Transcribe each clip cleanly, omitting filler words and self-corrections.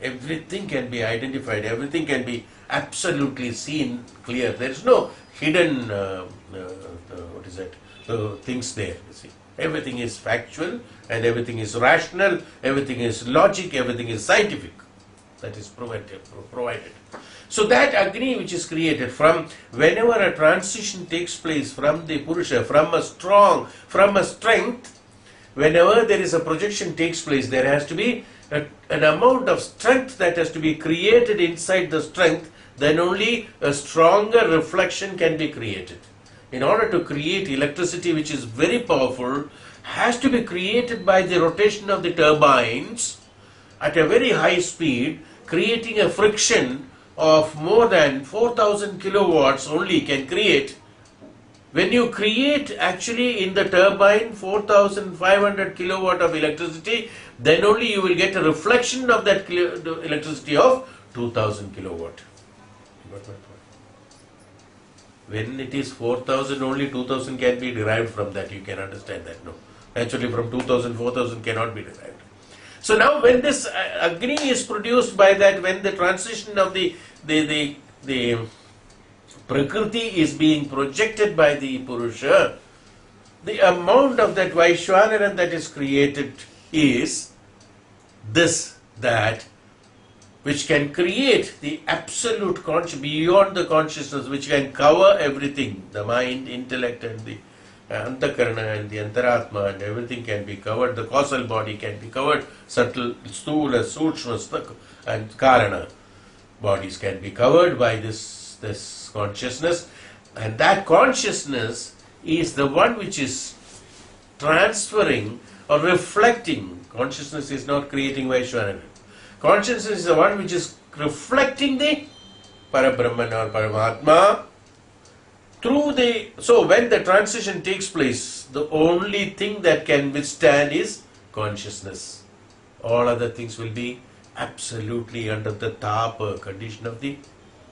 Everything can be identified, everything can be absolutely seen clear. There is no hidden things there, you see. Everything is factual and everything is rational, everything is logic, everything is scientific. That is provided. So that Agni which is created from whenever a transition takes place from the Purusha, from a strength, whenever there is a projection takes place, there has to be an amount of strength that has to be created inside the strength, then only a stronger reflection can be created. In order to create electricity which is very powerful, has to be created by the rotation of the turbines at a very high speed, creating a friction of more than 4000 kilowatts only can create. When you create actually in the turbine 4500 kilowatt of electricity, then only you will get a reflection of that electricity of 2000 kilowatt. When it is 4000, only 2000 can be derived from that. You can understand that, no? Actually from 2000, 4000 cannot be derived. So now when this Agni is produced by that, when the transition of the Prakriti is being projected by the Purusha, the amount of that Vaishwanaran that is created is that which can create the absolute beyond the consciousness, which can cover everything, the mind, intellect and the Antakarana and the Antaratma, and everything can be covered. The causal body can be covered. Subtle, Sthula, Sukshma and Karana bodies can be covered by this consciousness. And that consciousness is the one which is transferring or reflecting. Consciousness is not creating Vaishwanara. Consciousness is the one which is reflecting the Parabrahman or Paramatma. So when the transition takes place, the only thing that can withstand is consciousness. All other things will be absolutely under the tapa, condition of the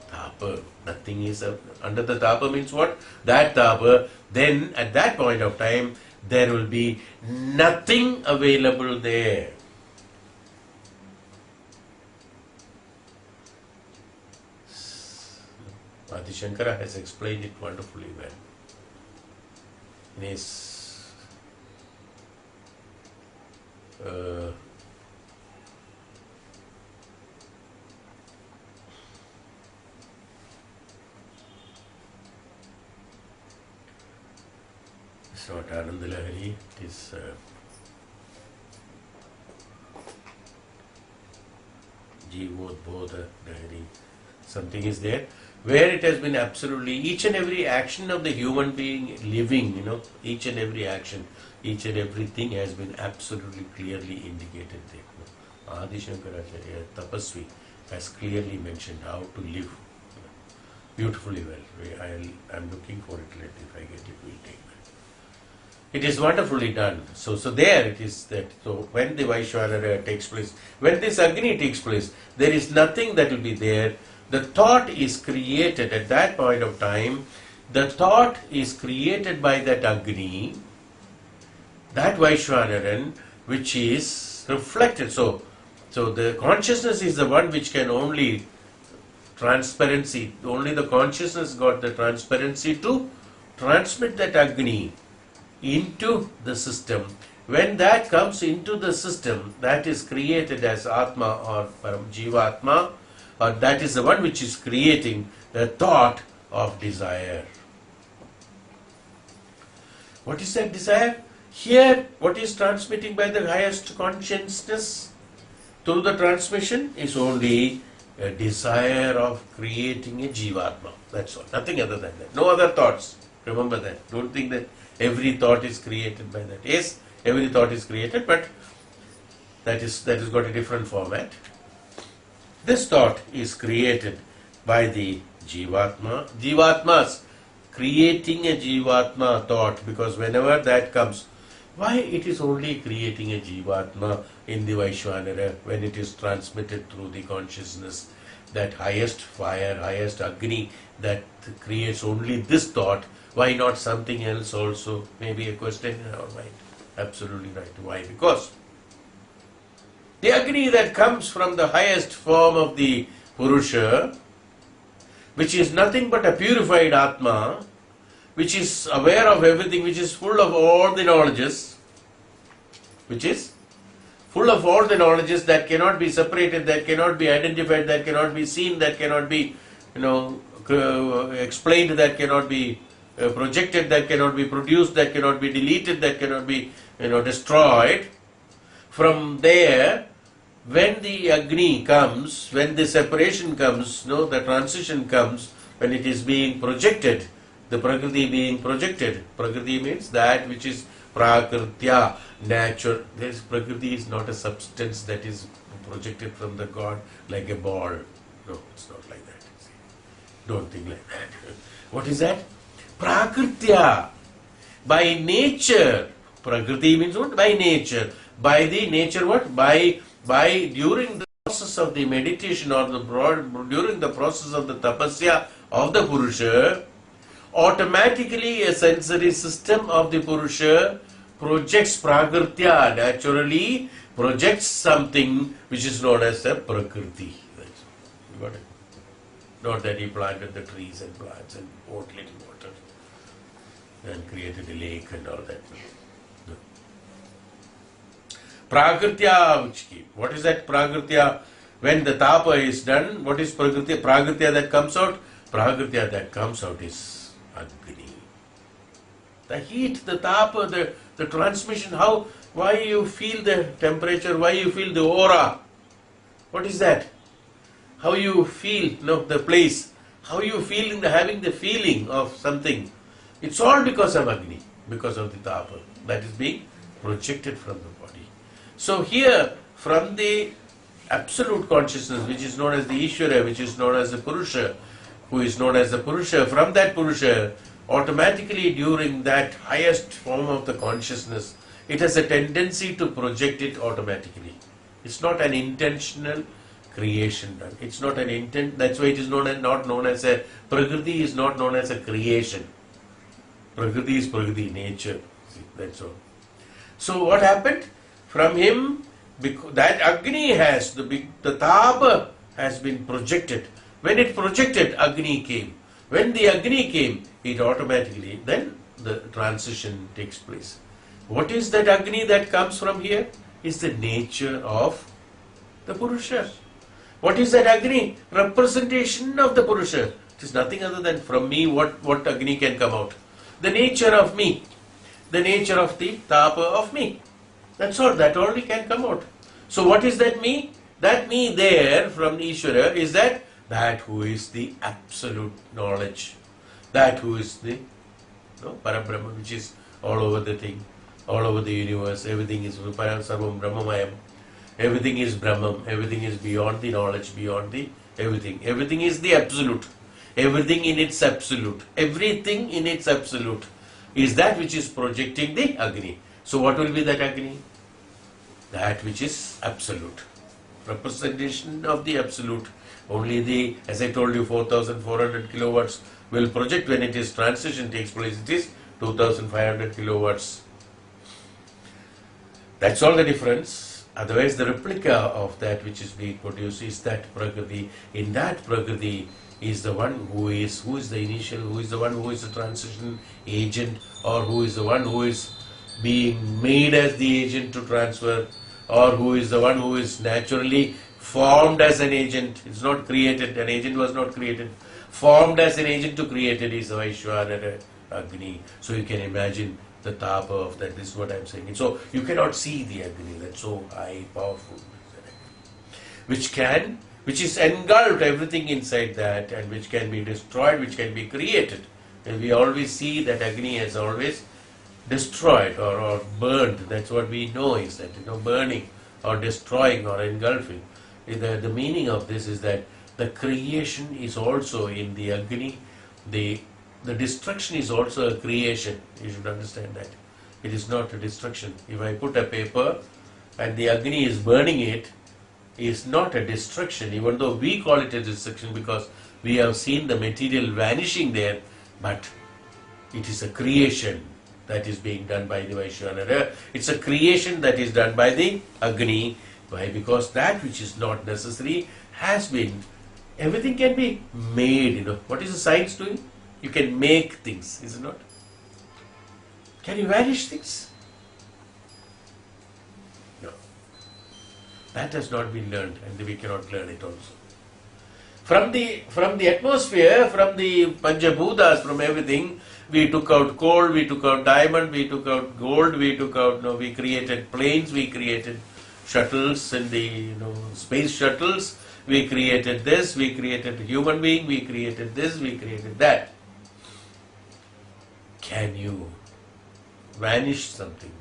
tapa. Nothing is under the tapa means what? That tapa, then at that point of time, there will be nothing available there. Adi Shankara has explained it wonderfully well. In his it's not Anandalahari, it is Jeevodbodha Lahari. Something is there where it has been absolutely each and every action of the human being living, each and every action, each and everything has been absolutely clearly indicated there. Adi Shankaracharya, Tapasvi, has clearly mentioned how to live beautifully well. I am looking for it later. If I get it, we'll take that. It is wonderfully done. So there it is that. So when the Vaishwanara takes place, when this Agni takes place, there is nothing that will be there. The thought is created at that point of time. The thought is created by that Agni, that Vaishwanaran, which is reflected. So the consciousness is the one which can only transparency. Only the consciousness got the transparency to transmit that Agni into the system. When that comes into the system, that is created as Atma or Param Jivatma, or that is the one which is creating the thought of desire. What is that desire? Here, what is transmitting by the highest consciousness through the transmission is only a desire of creating a Jivatma. That's all. Nothing other than that. No other thoughts. Remember that. Don't think that every thought is created by that. Yes, every thought is created, but that has got a different format. This thought is created by the Jivatma. Jivatmas creating a Jivatma thought, because whenever that comes, why it is only creating a Jivatma in the Vaishwanara when it is transmitted through the consciousness, that highest fire, highest Agni that creates only this thought. Why not something else also? Maybe a question in our mind. Absolutely right. Why? Because The Agni that comes from the highest form of the Purusha, which is nothing but a purified Atma, which is aware of everything, which is full of all the knowledges, which is full of all the knowledges that cannot be separated, that cannot be identified, that cannot be seen, that cannot be, explained, that cannot be projected, that cannot be produced, that cannot be deleted, that cannot be, destroyed. From there, when the Agni comes, when the separation comes, the transition comes, when it is being projected, the Prakriti being projected. Prakriti means that which is Prakritya, nature. This Prakriti is not a substance that is projected from the God like a ball. No, it's not like that. Don't think like that. What is that? Prakritya. By nature. Prakriti means what? By nature. By the nature what? By during the process of the meditation or during the process of the tapasya of the Purusha, automatically a sensory system of the Purusha projects Prakritya, naturally projects something which is known as a Prakriti. You got it? Not that he planted the trees and plants and poured little water and created a lake and all that. No. Prakritya, which came. What is that Prakritya? When the tapa is done, what is Prakritya? Prakritya that comes out? Prakritya that comes out is Agni. The heat, the tapa, the transmission, why you feel the temperature, why you feel the aura. What is that? How you feel, the place, how you feel having the feeling of something. It's all because of Agni, because of the tapa that is being projected from the body. So here, from the absolute consciousness, which is known as the Ishvara, which is known as the Purusha, who is known as the Purusha, from that Purusha, automatically during that highest form of the consciousness, it has a tendency to project it automatically. It's not an intentional creation done. It's not an intent. That's why it is not known as a Prakriti is not known as a creation. Prakriti is Prakriti, nature. See, that's all. So what happened? From him, because that Agni has, the tapa has been projected. When it projected, Agni came. When the Agni came, it automatically, then the transition takes place. What is that Agni that comes from here? Is the nature of the Purusha. What is that Agni? Representation of the Purusha. It is nothing other than from me what Agni can come out. The nature of me. The nature of the tapa of me. That's all. That only can come out. So what is that me? That me there from the Ishvara is that who is the absolute knowledge. That who is the Parabrahma, which is all over the thing, all over the universe. Everything is Sarvam Brahmamayam. Everything is Brahman. Everything is beyond the knowledge, beyond the everything. Everything is the absolute. Everything in its absolute. Everything in its absolute is that which is projecting the Agni. So what will be that Agni? That which is absolute. Representation of the absolute. Only as I told you, 4,400 kilowatts will project when it is transition takes place. It is 2,500 kilowatts. That's all the difference. Otherwise, the replica of that which is being produced is that Prakriti. In that Prakriti is the one who is the initial, who is the one who is the transition agent, or who is the one who is being made as the agent to transfer, or who is the one who is naturally formed as an agent. It's not created. An agent was not created. Formed as an agent to create it is the Vaishvara Agni. So you can imagine the tapa of that. This is what I'm saying. So you cannot see the Agni. That's so high, powerful. Which is engulfed everything inside that, and which can be destroyed, which can be created. And we always see that Agni has always destroyed or burned. That's what we know is that, burning or destroying or engulfing. The meaning of this is that the creation is also in the Agni. The destruction is also a creation. You should understand that. It is not a destruction. If I put a paper and the Agni is burning it, is not a destruction, even though we call it a destruction because we have seen the material vanishing there, but it is a creation that is being done by the Vaishvara. It's a creation that is done by the Agni, Why? Because that which is not necessary has been, everything can be made, What is the science doing? You can make things, is it not? Can you vanish things? No. That has not been learned, and we cannot learn it also. From the atmosphere, from the Panchabhutas, from everything, we took out coal, we took out diamond, we took out gold, we took out, we created planes, we created shuttles in the, space shuttles, we created this, we created a human being, we created this, we created that. Can you vanish something?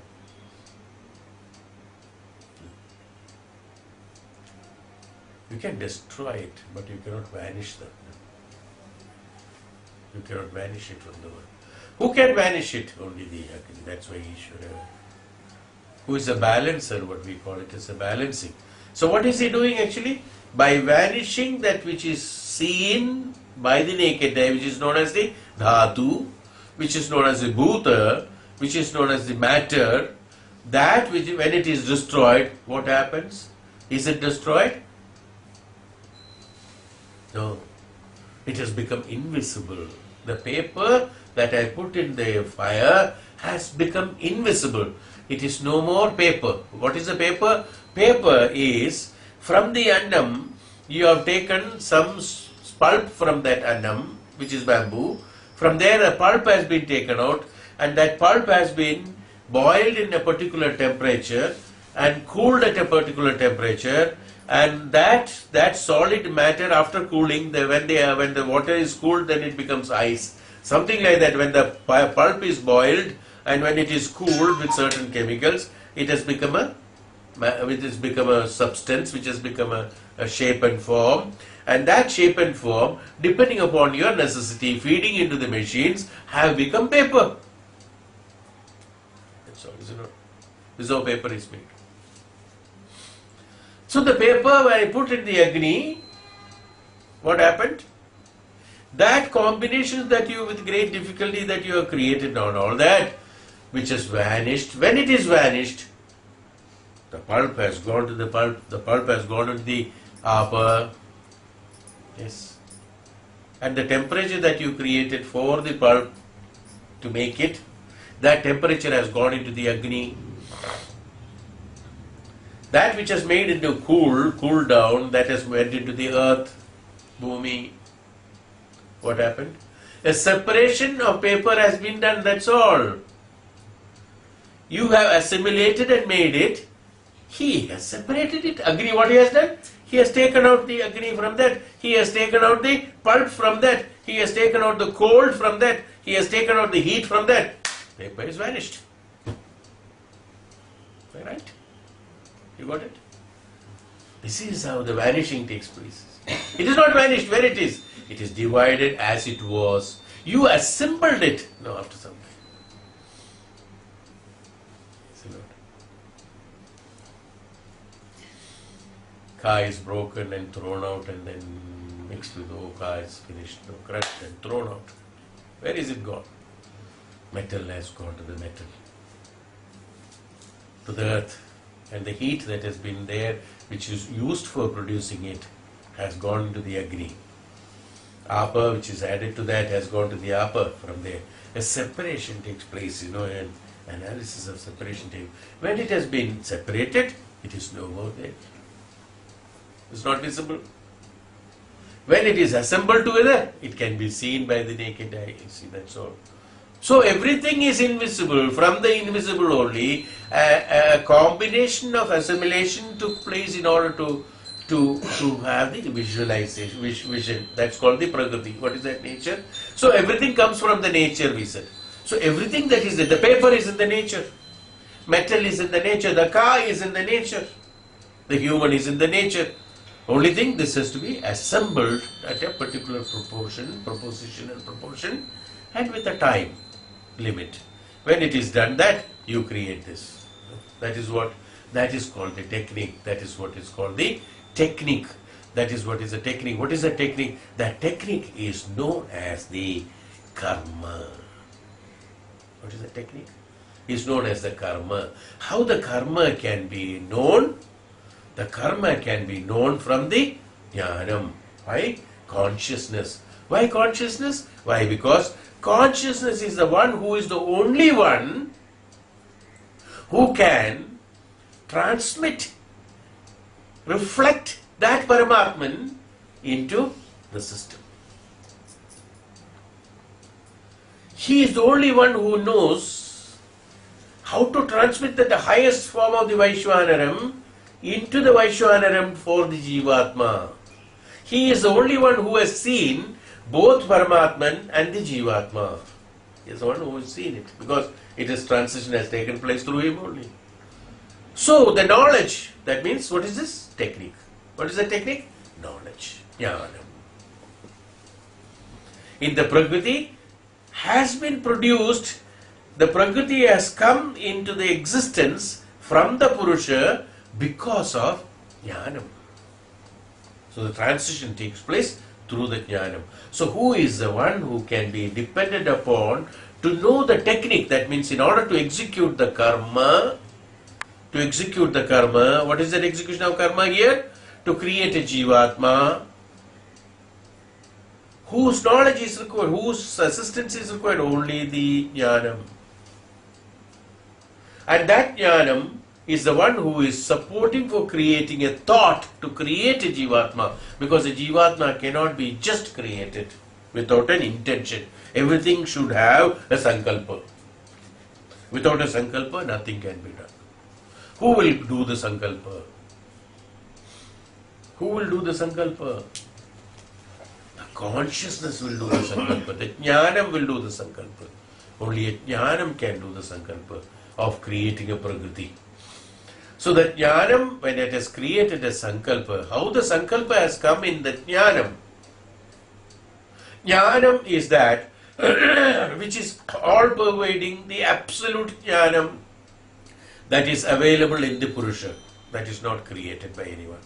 You can destroy it, but you cannot vanish them. You cannot vanish it from the world. Who can vanish it? Only the Agni. That's why Ishvara, who is a balancer, what we call it as a balancing. So what is he doing actually? By vanishing that which is seen by the naked eye, which is known as the dhatu, which is known as the bhuta, which is known as the matter, that which, when it is destroyed, what happens? Is it destroyed? No. It has become invisible. The paper that I put in the fire has become invisible. It is no more paper. What is the paper? Paper is, from the annam, you have taken some pulp from that annam, which is bamboo. From there a pulp has been taken out, and that pulp has been boiled in a particular temperature and cooled at a particular temperature, and that solid matter, after cooling, when the water is cooled, then it becomes ice. Something like that. When the pulp is boiled and when it is cooled with certain chemicals, it has become a substance which has become a shape and form. And that shape and form, depending upon your necessity, feeding into the machines, have become paper. That's all, is it not? This is how paper is made. So the paper, when I put in the Agni, what happened? That combination that you, with great difficulty, that you have created now and all that, which has vanished, when it is vanished, the pulp has gone to the pulp has gone into the upper, yes, and the temperature that you created for the pulp to make it, that temperature has gone into the Agni. That which has made it to cool down, that has went into the earth, bhumi. What happened? A separation of paper has been done, that's all. You have assimilated and made it. He has separated it. Agni, what he has done? He has taken out the Agni from that. He has taken out the pulp from that. He has taken out the cold from that. He has taken out the heat from that. Paper is vanished. Right? You got it? This is how the vanishing takes place. It is not vanished where it is. It is divided as it was. You assembled it. No, after some time. Ka is broken and thrown out and then mixed with Ka is finished, crushed and thrown out. Where is it gone? Metal has gone to the metal, to the earth. And the heat that has been there, which is used for producing it, has gone to the Agni. Apa, which is added to that, has gone to the Apa from there. A separation takes place, and analysis of separation takes. When it has been separated, it is no more there. It's not visible. When it is assembled together, it can be seen by the naked eye. You see, that's all. So everything is invisible. From the invisible only, a combination of assimilation took place in order to have the visualization, vision. That's called the Prakriti. What is that? Nature. So everything comes from the nature, we said. So everything that is there, the paper is in the nature, metal is in the nature, the car is in the nature, the human is in the nature. Only thing, this has to be assembled at a particular proposition and proportion, and with a time limit. When it is done that, you create this. That is called the technique. That is what is called the technique. That is what is a technique. What is a technique? That technique is known as the karma. What is a technique? Is known as the karma. How the karma can be known? The karma can be known from the jnanam. Why? Consciousness. Why consciousness? Why? Because consciousness is the one who is the only one who can transmit, reflect that Paramatman into the system. He is the only one who knows how to transmit the highest form of the Vaishwanaram into the Vaishwanaram for the Jivatma. He is the only one who has seen both Paramatman and the Jivatma. He is the one who has seen it, because transition has taken place through him only. So the knowledge, that means what is this? Technique. What is the technique? Knowledge. Jnanam. In the Prakriti has been produced, the Prakriti has come into the existence from the Purusha because of Jnanam. So the transition takes place through the Jnanam. So who is the one who can be depended upon to know the technique? That means in order to execute the karma, what is that execution of karma here? To create a Jivatma, whose knowledge is required, whose assistance is required? Only the Jnanam. And that Jnanam is the one who is supporting for creating a thought to create a Jivatma, because a Jivatma cannot be just created without an intention. Everything should have a Sankalpa. Without a Sankalpa, nothing can be done. Who will do the Sankalpa? Who will do the Sankalpa? The consciousness will do the Sankalpa. The Jnanam will do the Sankalpa. Only a Jnanam can do the Sankalpa of creating a Prakriti. So the Jnanam, when it has created a Sankalpa, how the Sankalpa has come in the Jnanam? Jnanam is that which is all pervading, the absolute Jnanam that is available in the Purusha, that is not created by anyone.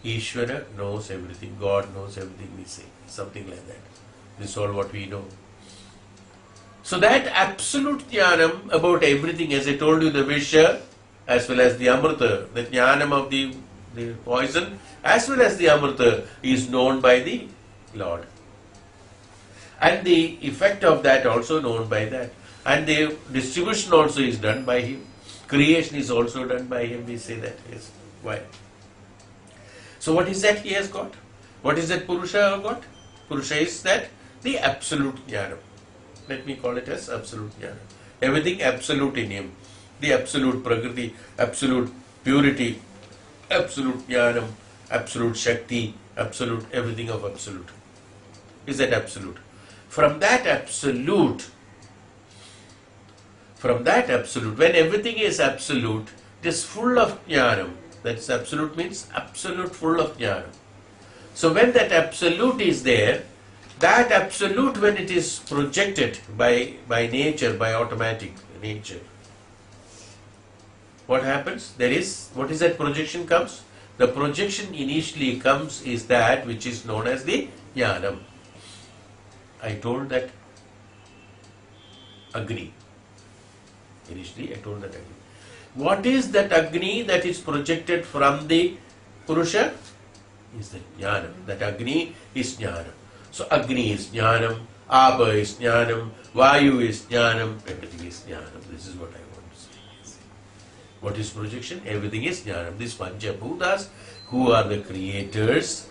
Ishvara knows everything, God knows everything, we say, something like that. This is all what we know. So that absolute Jnanam about everything, as I told you, the Visha as well as the Amrita, the Jnanam of the poison as well as the Amrita is known by the Lord. And the effect of that also known by that. And the distribution also is done by Him. Creation is also done by Him, we say that. Yes. Why? So what is that He has got? What is that Purusha got? Purusha is that the absolute Jnanam. Let me call it as absolute Jnanam. Everything absolute in Him. The absolute Prakriti, absolute purity, absolute Jnanam, absolute Shakti, absolute everything of absolute. Is that absolute? From that absolute, when everything is absolute, it is full of Jnanam. That's absolute means absolute full of Jnanam. So when that absolute is there, that absolute, when it is projected by nature, by automatic nature, what happens? What is that projection comes? The projection initially comes is that which is known as the Jnanam. I told that Agni. Initially I told that Agni. What is that Agni that is projected from the Purusha? Is the Jnanam. That Agni is Jnanam. So Agni is Jnanam, Abha is Jnanam, Vayu is Jnanam, everything is Jnanam. This is what I want to say. What is projection? Everything is Jnanam. These Panchabhutas, who are the creators,